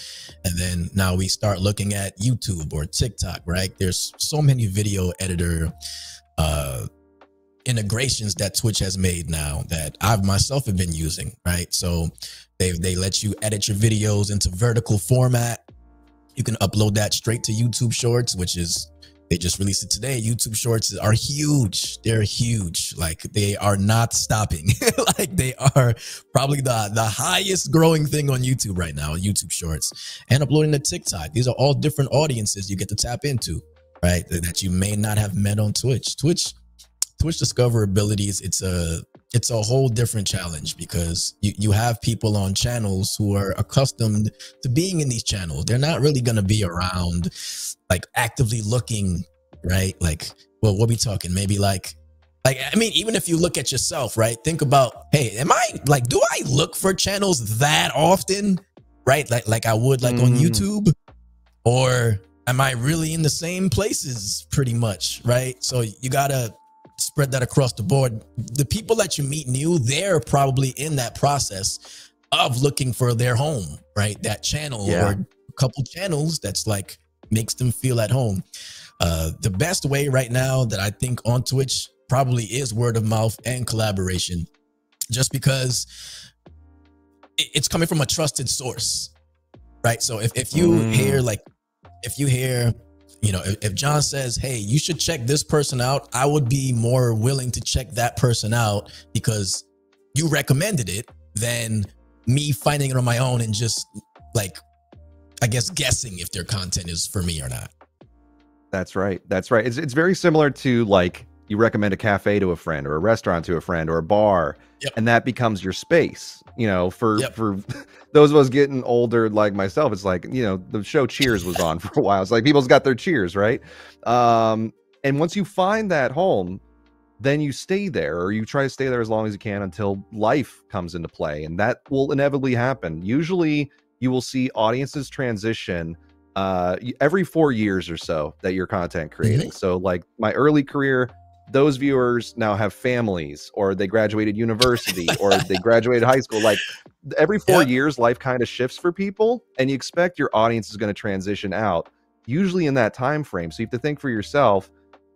And then now we start looking at YouTube or TikTok, right? There's so many video editor integrations that Twitch has made now that I've myself have been using, right? So they let you edit your videos into vertical format. You can upload that straight to YouTube Shorts, which is, they just released it today. YouTube Shorts are huge. They're huge. Like, they are not stopping. Like, they are probably the highest growing thing on YouTube right now, YouTube Shorts. And uploading to TikTok. These are all different audiences you get to tap into, right? That you may not have met on Twitch. Twitch discoverabilities, it's a whole different challenge, because you have people on channels who are accustomed to being in these channels. They're not really going to be around, like, actively looking, right? Like, well, what we talking? Maybe like, I mean, even if you look at yourself, right? Think about, hey, am I, like, do I look for channels that often, right? Like I would, like, on YouTube, or am I really in the same places pretty much, right? So you gotta spread that across the board. The people that you meet new, they're probably in that process of looking for their home, right? That channel or a couple channels that's like makes them feel at home. The best way right now that I think on Twitch probably is word of mouth and collaboration, just because it's coming from a trusted source, right? So if you hear, like, if you hear, you know, if John says, hey, you should check this person out, I would be more willing to check that person out because you recommended it than me finding it on my own and just, like, I guess, guessing if their content is for me or not. That's right. That's right. It's very similar to, like, you recommend a cafe to a friend or a restaurant to a friend or a bar, and that becomes your space. You know, for those of us getting older like myself, it's like, you know, the show Cheers was on for a while. It's like people's got their Cheers, right? And once you find that home, then you stay there, or you try to stay there as long as you can until life comes into play, and that will inevitably happen. Usually you will see audiences transition every 4 years or so that you're content creating. So, like, my early career, those viewers now have families, or they graduated university, or they graduated high school. Like, every 4 years, life kind of shifts for people, and you expect your audience is going to transition out, usually in that time frame. So you have to think for yourself,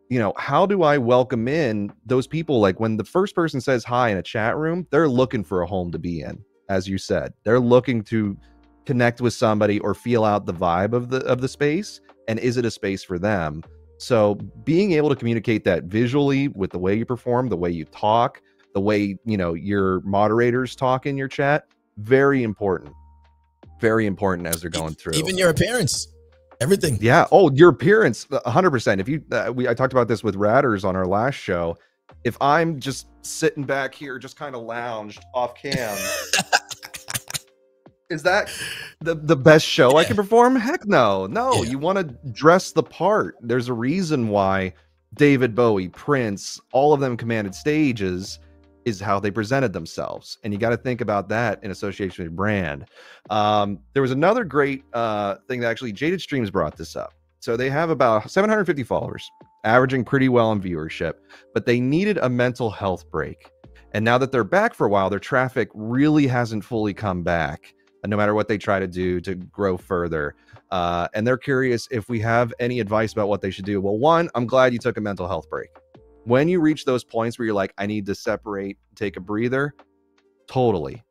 you know, how do I welcome in those people? Like, when the first person says hi in a chat room, they're looking for a home to be in. As you said, they're looking to connect with somebody or feel out the vibe of the space, and is it a space for them? So being able to communicate that visually with the way you perform, the way you talk, the way, you know, your moderators talk in your chat, very important as they're going through. Even your appearance, everything. Yeah. Oh, your appearance, 100%. If you, I talked about this with Ratters on our last show. If I'm just sitting back here, just kind of lounged off cam, is that the best show I can perform? Heck no. You want to dress the part. There's a reason why David Bowie, Prince, all of them commanded stages, is how they presented themselves. And you got to think about that in association with brand. There was another great thing that actually Jaded Streams brought this up. So they have about 750 followers, averaging pretty well on viewership, but they needed a mental health break. And now that they're back for a while, their traffic really hasn't fully come back, no matter what they try to do to grow further. And they're curious if we have any advice about what they should do. Well, one, I'm glad you took a mental health break. When you reach those points where you're like, I need to separate, take a breather, totally.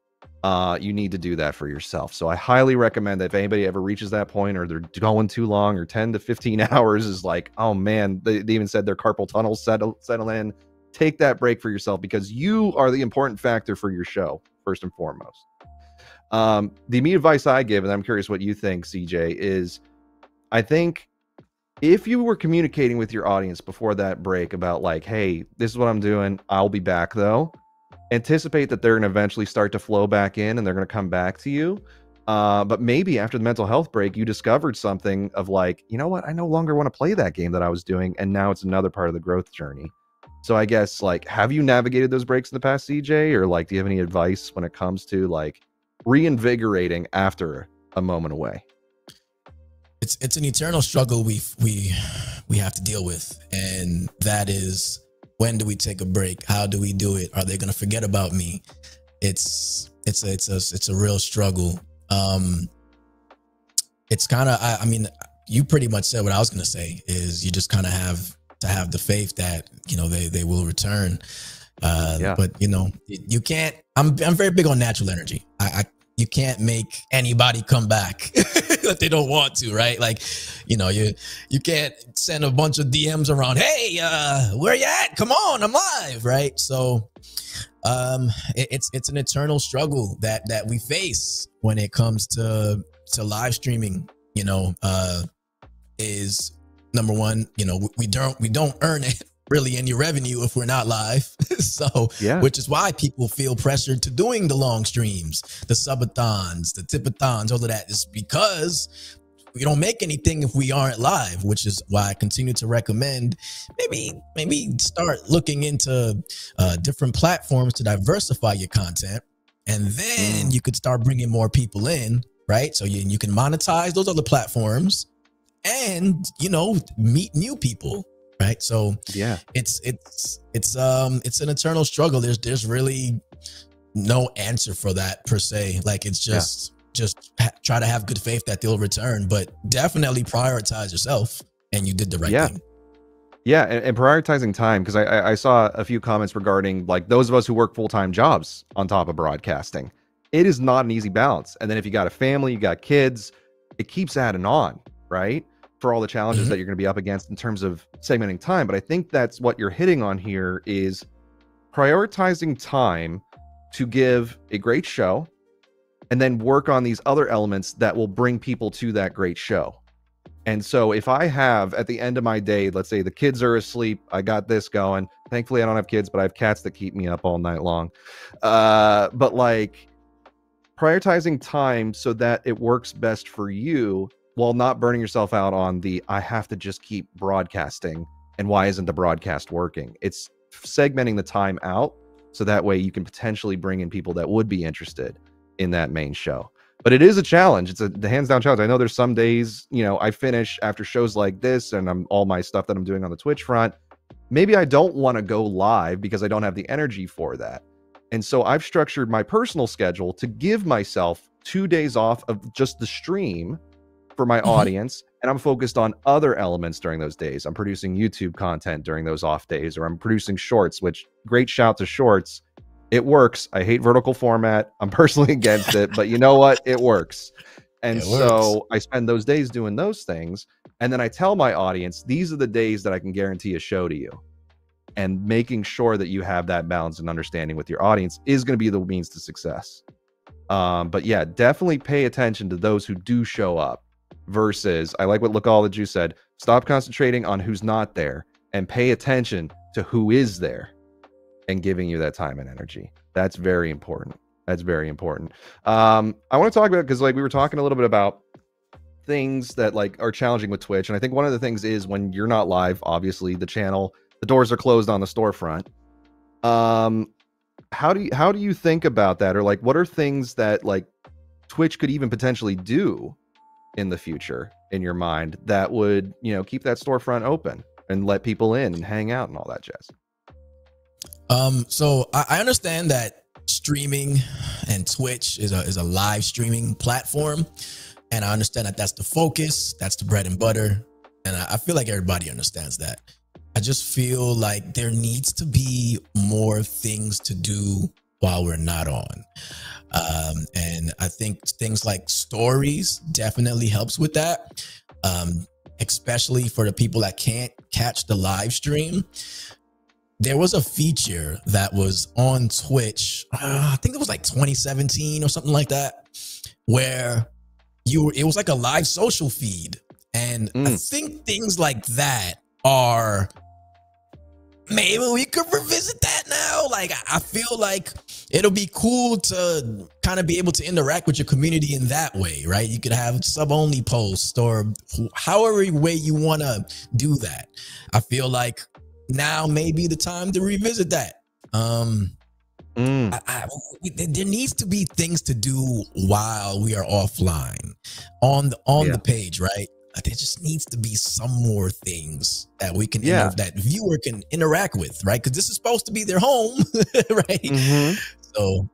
You need to do that for yourself. So I highly recommend that if anybody ever reaches that point, or they're going too long, or 10 to 15 hours is like, oh man, they even said their carpal tunnels settle in. Take that break for yourself, because you are the important factor for your show, first and foremost. The immediate advice I give, and I'm curious what you think, CJ, is I think if you were communicating with your audience before that break about, like, hey, this is what I'm doing, I'll be back though, anticipate that they're going to eventually start to flow back in and they're going to come back to you. But maybe after the mental health break, you discovered something of like, you know what, I no longer want to play that game that I was doing, and now it's another part of the growth journey. So I guess, like, have you navigated those breaks in the past, CJ, or like, do you have any advice when it comes to like reinvigorating after a moment away? it's an eternal struggle we have to deal with, and that is, when do we take a break? How do we do it? Are they going to forget about me? It's a real struggle. It's kind of, I mean, you pretty much said what I was going to say, is you just kind of have to have the faith that, you know, they will return. But you know, you can't, I'm very big on natural energy. You can't make anybody come back if they don't want to, right? Like, you know, you can't send a bunch of DMs around, hey, where you at? Come on, I'm live, right? So it's an eternal struggle that we face when it comes to live streaming. You know, is number one, you know, we don't earn it really any revenue if we're not live. So, which is why people feel pressured to doing the long streams, the subathons, the tipathons, all of that, is because we don't make anything if we aren't live, which is why I continue to recommend maybe start looking into different platforms to diversify your content. And then you could start bringing more people in, right? So you can monetize those other platforms and, you know, meet new people. Right. So it's an eternal struggle. There's really no answer for that per se. Like, it's just try to have good faith that they'll return, but definitely prioritize yourself, and you did the right thing. Yeah. And prioritizing time, because I saw a few comments regarding, like, those of us who work full-time jobs on top of broadcasting. It is not an easy balance. And then if you got a family, you got kids, it keeps adding on, right? For all the challenges that you're going to be up against in terms of segmenting time. But I think that's what you're hitting on here, is prioritizing time to give a great show and then work on these other elements that will bring people to that great show. And so if I have, at the end of my day, let's say the kids are asleep, I got this going. Thankfully, I don't have kids, but I have cats that keep me up all night long. But like, prioritizing time so that it works best for you, while not burning yourself out on the, I have to just keep broadcasting, and why isn't the broadcast working? It's segmenting the time out so that way you can potentially bring in people that would be interested in that main show. But it is a challenge. It's the hands down challenge. I know there's some days, you know, I finish after shows like this and all my stuff that I'm doing on the Twitch front, maybe I don't want to go live because I don't have the energy for that. And so I've structured my personal schedule to give myself 2 days off of just the stream for my audience, and I'm focused on other elements during those days. I'm producing YouTube content during those off days, or I'm producing shorts, which, great shout to shorts. It works. I hate vertical format. I'm personally against it, but you know what? It works. And so I spend those days doing those things. And then I tell my audience, these are the days that I can guarantee a show to you. And making sure that you have that balance and understanding with your audience is going to be the means to success. But yeah, definitely pay attention to those who do show up. Versus, I like what Lookology said, stop concentrating on who's not there and pay attention to who is there and giving you that time and energy. That's very important. That's very important. I want to talk about, because like we were talking a little bit about things that like are challenging with Twitch. And I think one of the things is when you're not live, obviously the channel, the doors are closed on the storefront. How do you think about that? Or like, what are things that like Twitch could even potentially do in the future in your mind that would, you know, keep that storefront open and let people in and hang out and all that jazz? So I understand that streaming and Twitch is a live streaming platform, and I understand that that's the focus, that's the bread and butter, and I feel like everybody understands that. I just feel like there needs to be more things to do while we're not on. And I think things like stories definitely helps with that, especially for the people that can't catch the live stream. There was a feature that was on Twitch, I think it was like 2017 or something like that, where it was like a live social feed. And I think things like that are, maybe we could revisit that now. Like, I feel like it'll be cool to kind of be able to interact with your community in that way, right? You could have sub-only posts or however way you want to do that. I feel like now may be the time to revisit that. There needs to be things to do while we are offline on the page, right? there just needs to be some more things that we can, that viewer can interact with, right? Because this is supposed to be their home, right? Mm-hmm. So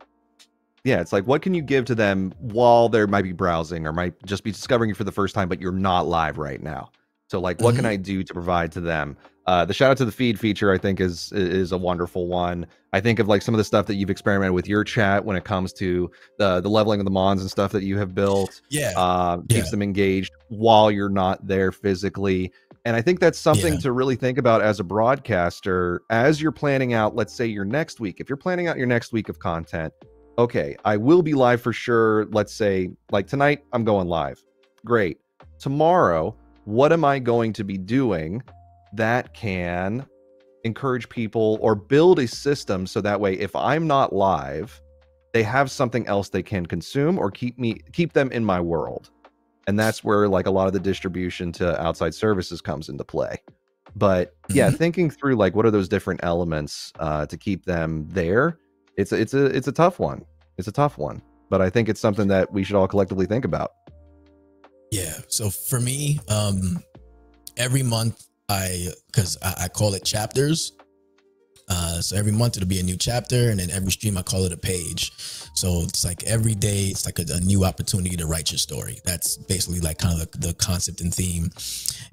yeah, it's like, what can you give to them while they might be browsing or might just be discovering you for the first time, but you're not live right now? So like, what can I do to provide to them? The shout out to the feed feature, I think is a wonderful one. I think of like some of the stuff that you've experimented with your chat when it comes to the leveling of the mons and stuff that you have built. Keeps them engaged while you're not there physically. And I think that's something to really think about as a broadcaster, as you're planning out, let's say your next week. If you're planning out your next week of content, okay, I will be live for sure. Let's say like tonight, I'm going live. Great. Tomorrow, what am I going to be doing that can encourage people or build a system so that way if I'm not live, they have something else they can consume or keep them in my world. And that's where like a lot of the distribution to outside services comes into play. But yeah, thinking through like what are those different elements to keep them there, it's a tough one. It's a tough one, but I think it's something that we should all collectively think about. Yeah. So for me, every month because I call it chapters. So every month it'll be a new chapter, and then every stream I call it a page. So it's like every day it's like a new opportunity to write your story. That's basically like kind of the concept and theme.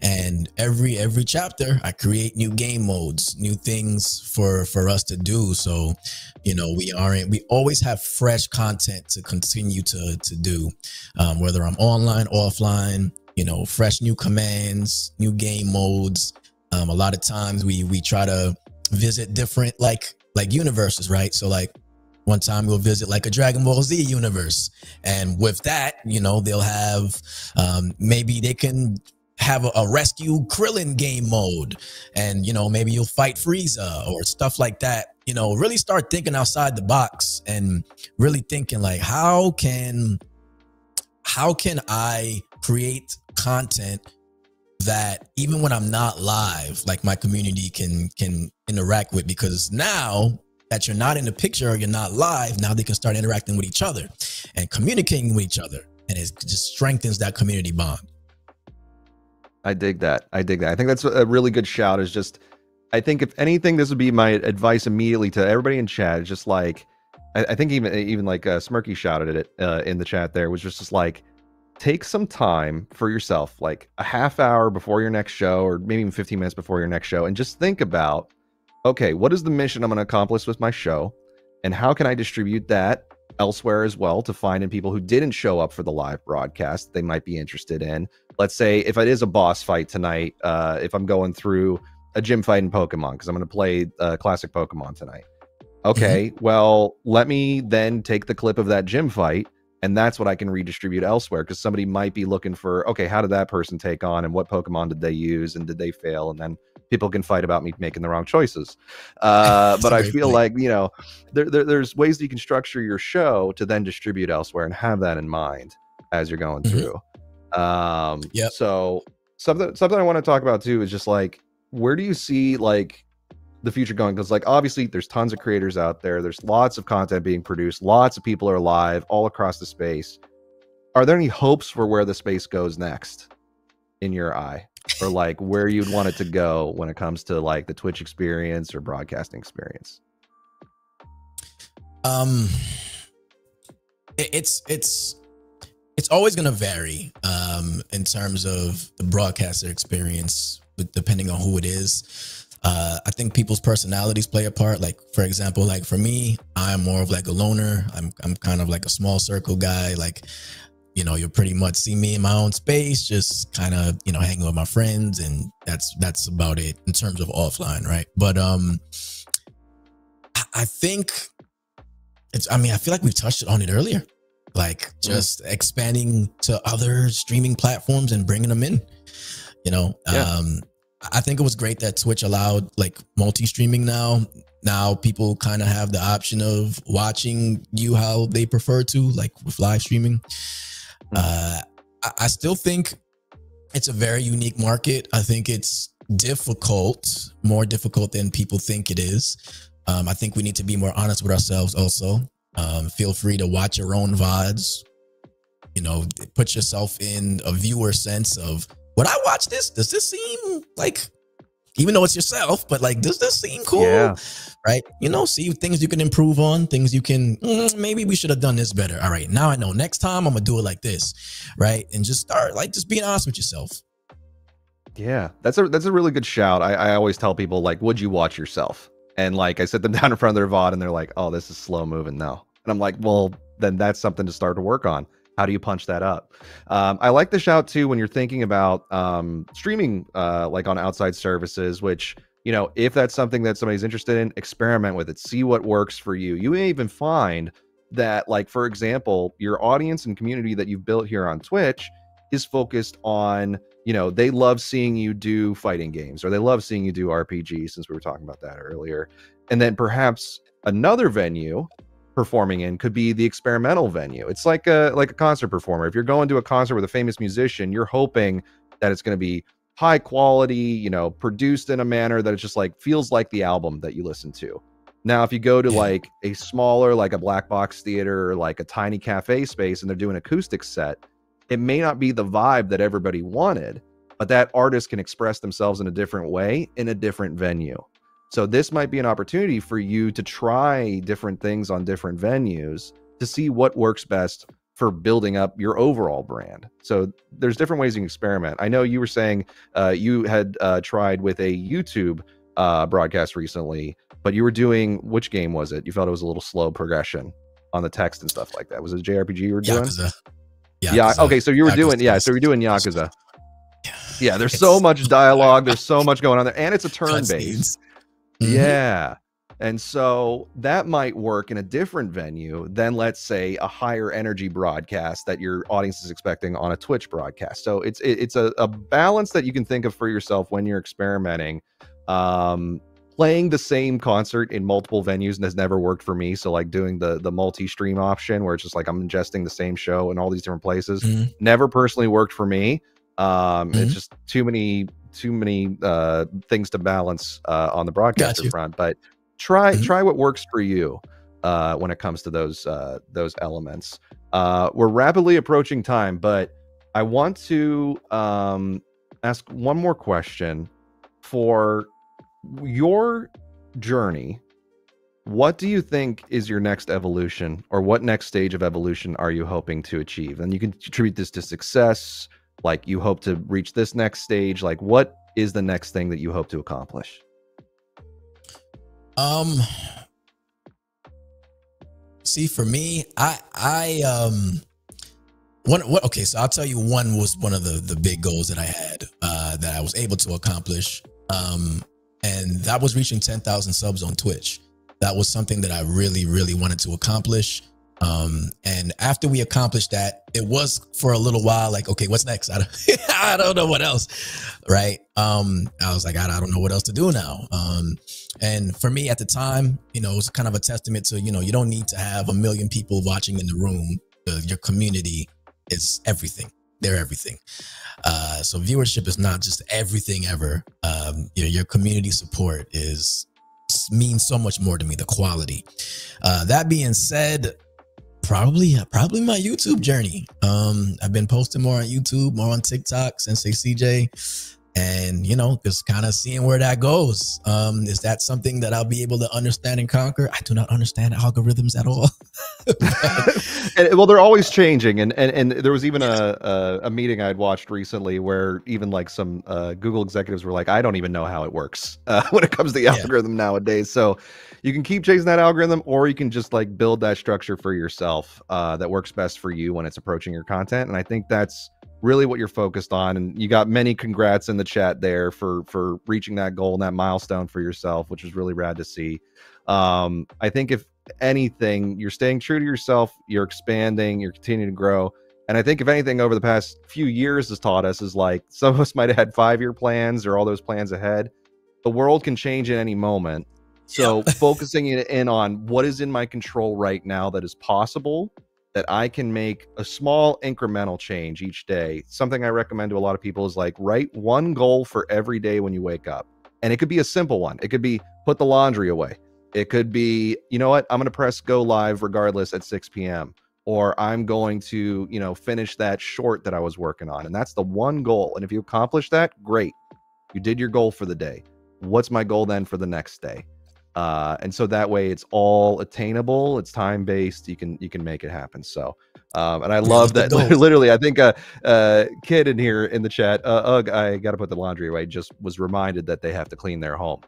And every chapter I create new game modes, new things for us to do. So, you know, we always have fresh content to continue to do, whether I'm online, offline, you know, fresh new commands, new game modes. A lot of times we try to visit different like universes, right? So like one time we'll visit like a Dragon Ball Z universe, and with that, you know, they'll have maybe they can have a rescue Krillin game mode, and you know, maybe you'll fight Frieza or stuff like that. You know, really start thinking outside the box and really thinking like, how can I create content that even when I'm not live, like my community can interact with? Because now that you're not in the picture or you're not live, now they can start interacting with each other and communicating with each other, and it just strengthens that community bond. I dig that. I think that's a really good shout. Is just, I think if anything, this would be my advice immediately to everybody in chat. It's just like, I think even like Smirky shouted it in the chat there, was just like, take some time for yourself, like a half hour before your next show, or maybe even 15 minutes before your next show, and just think about, okay, what is the mission I'm going to accomplish with my show, and how can I distribute that elsewhere as well to find in people who didn't show up for the live broadcast they might be interested in. Let's say if it is a boss fight tonight, if I'm going through a gym fight in Pokemon, because I'm going to play classic Pokemon tonight. Okay, well, let me then take the clip of that gym fight, and that's what I can redistribute elsewhere, because somebody might be looking for, okay, how did that person take on, and what Pokemon did they use, and did they fail? And then people can fight about me making the wrong choices. But I feel like, you know, there's ways that you can structure your show to then distribute elsewhere and have that in mind as you're going through. So something I want to talk about too is just like, where do you see like the future going? Because like obviously there's tons of creators out there, there's lots of content being produced, lots of people are live all across the space. Are there any hopes for where the space goes next in your eye, or like where you'd want it to go when it comes to like the Twitch experience or broadcasting experience? It's always going to vary in terms of the broadcaster experience, depending on who it is. I think people's personalities play a part. Like, for example, like for me, I'm more of like a loner. I'm kind of like a small circle guy. Like, you know, you'll pretty much see me in my own space, just kind of, you know, hanging with my friends. And that's about it in terms of offline. Right. But I think I feel like we've touched on it earlier, like just expanding to other streaming platforms and bringing them in, you know. I think it was great that Twitch allowed like multi-streaming now people kind of have the option of watching you how they prefer to, like with live streaming. I still think it's a very unique market. I think it's difficult, more difficult than people think it is. I think we need to be more honest with ourselves also. Feel free to watch your own VODs, you know, put yourself in a viewer sense of would I watch this? Does this seem like, even though it's yourself, but like, does this seem cool? Yeah. Right? You know, see things you can improve on, things you can, maybe we should have done this better. All right, now I know. Next time I'm gonna do it like this, right? And just start like just being honest with yourself. Yeah, that's a really good shout. I always tell people, like, would you watch yourself? And like I sit them down in front of their VOD and they're like, oh, this is slow moving now. And I'm like, well, then that's something to start to work on. How do you punch that up? I like the shout too when you're thinking about streaming like on outside services, which, you know, if that's something that somebody's interested in, experiment with it, see what works for you. You may even find that, like, for example, your audience and community that you've built here on Twitch is focused on, you know, they love seeing you do fighting games, or they love seeing you do RPG, since we were talking about that earlier. And then perhaps another venue performing in could be the experimental venue. It's like a concert performer. If you're going to a concert with a famous musician, you're hoping that it's going to be high quality, you know, produced in a manner that it just like feels like the album that you listen to. Now, if you go to like a smaller, like a black box theater or like a tiny cafe space and they're doing acoustic set, it may not be the vibe that everybody wanted, but that artist can express themselves in a different way in a different venue. So this might be an opportunity for you to try different things on different venues to see what works best for building up your overall brand. So there's different ways you can experiment. I know you were saying you had tried with a YouTube broadcast recently, but you were doing, which game was it? You felt it was a little slow progression on the text and stuff like that. Was it a JRPG you were doing? Yakuza. Yeah. Okay. So you were doing, so you're doing Yakuza. Yeah. There's so much dialogue. There's so much going on there, and it's a turn-based. Yeah. And so that might work in a different venue than, let's say, a higher energy broadcast that your audience is expecting on a Twitch broadcast. So it's a balance that you can think of for yourself when you're experimenting. Playing the same concert in multiple venues has never worked for me. So like doing the multi-stream option where it's just like I'm ingesting the same show in all these different places, never personally worked for me. It's just too many things to balance on the broadcaster front. But try what works for you when it comes to those elements. We're rapidly approaching time, but I want to ask one more question. For your journey, what do you think is your next evolution, or what next stage of evolution are you hoping to achieve? And you can attribute this to success, like you hope to reach this next stage. Like, what is the next thing that you hope to accomplish? See, for me, okay, so I'll tell you, one was one of the big goals that I had that I was able to accomplish. And that was reaching 10,000 subs on Twitch. That was something that I really, really wanted to accomplish. And after we accomplished that, it was for a little while like, okay, what's next? I don't know what else, right? I was like, I don't know what else to do now. And for me at the time, you know, it was kind of a testament to, you know, you don't need to have 1 million people watching in the room. Your community is everything. They're everything. So viewership is not just everything ever. Your community support means so much more to me, the quality. That being said, probably my YouTube journey. I've been posting more on YouTube, more on TikTok, SenseiCJ, and, you know, just kind of seeing where that goes. Is that something that I'll be able to understand and conquer? I do not understand algorithms at all. Well, they're always changing, and there was even a meeting I'd watched recently where even like some Google executives were like, I don't even know how it works when it comes to the algorithm nowadays. So you can keep chasing that algorithm, or you can just like build that structure for yourself that works best for you when it's approaching your content. And I think that's really what you're focused on. And you got many congrats in the chat there for reaching that goal and that milestone for yourself, which is really rad to see. I think if anything, you're staying true to yourself, you're expanding, you're continuing to grow. And I think if anything over the past few years has taught us is like, some of us might have had 5-year plans or all those plans ahead. The world can change at any moment. So focusing in on what is in my control right now that is possible, that I can make a small incremental change each day. Something I recommend to a lot of people is like, write one goal for every day when you wake up. And it could be a simple one. It could be put the laundry away. It could be, you know what, I'm going to press go live regardless at 6 p.m. or I'm going to, you know, finish that short that I was working on. And that's the one goal. And if you accomplish that, great. You did your goal for the day. What's my goal then for the next day? And so that way it's all attainable. It's time-based. You can make it happen. So, and I love that. Literally, I think a kid in here in the chat, I got to put the laundry away, just was reminded that they have to clean their home.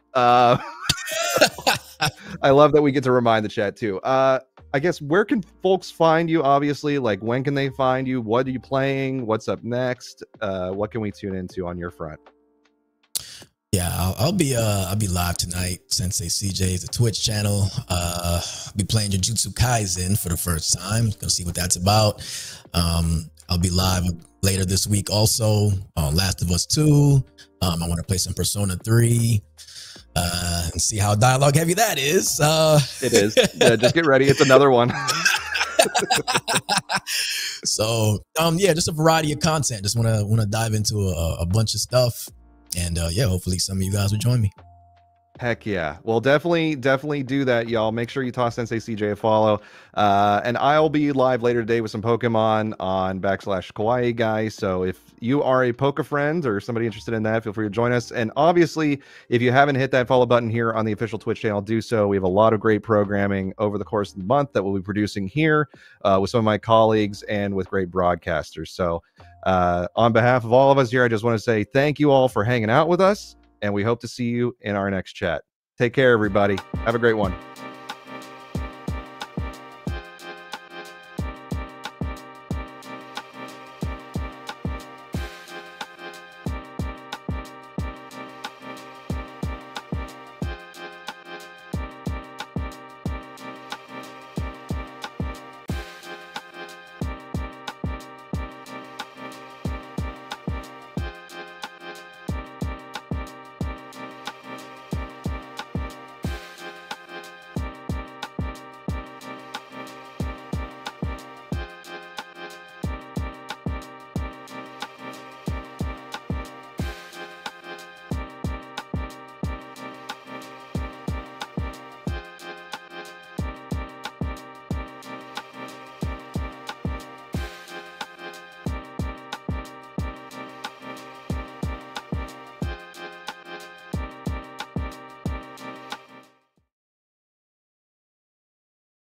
I love that we get to remind the chat too. I guess, where can folks find you? Obviously, like, when can they find you? What are you playing? What's up next? What can we tune into on your front? Yeah, I'll be live tonight. SenseiCJ is a Twitch channel. I'll be playing Jujutsu Kaisen for the first time. Gonna see what that's about. I'll be live later this week also on Last of Us 2. I want to play some Persona 3 and see how dialogue heavy that is. It is. Yeah, just get ready. It's another one. So yeah, just a variety of content. Just want to dive into a bunch of stuff. And yeah, hopefully some of you guys will join me. Heck yeah. Well, definitely do that, y'all. Make sure you toss SenseiCJ a follow. And I'll be live later today with some Pokemon on /KawaiiGuy. So if you are a Poke friend or somebody interested in that, feel free to join us. And obviously, if you haven't hit that follow button here on the official Twitch channel, do so. We have a lot of great programming over the course of the month that we'll be producing here with some of my colleagues and with great broadcasters. So on behalf of all of us here, I just want to say thank you all for hanging out with us, and we hope to see you in our next chat. Take care, everybody. Have a great one.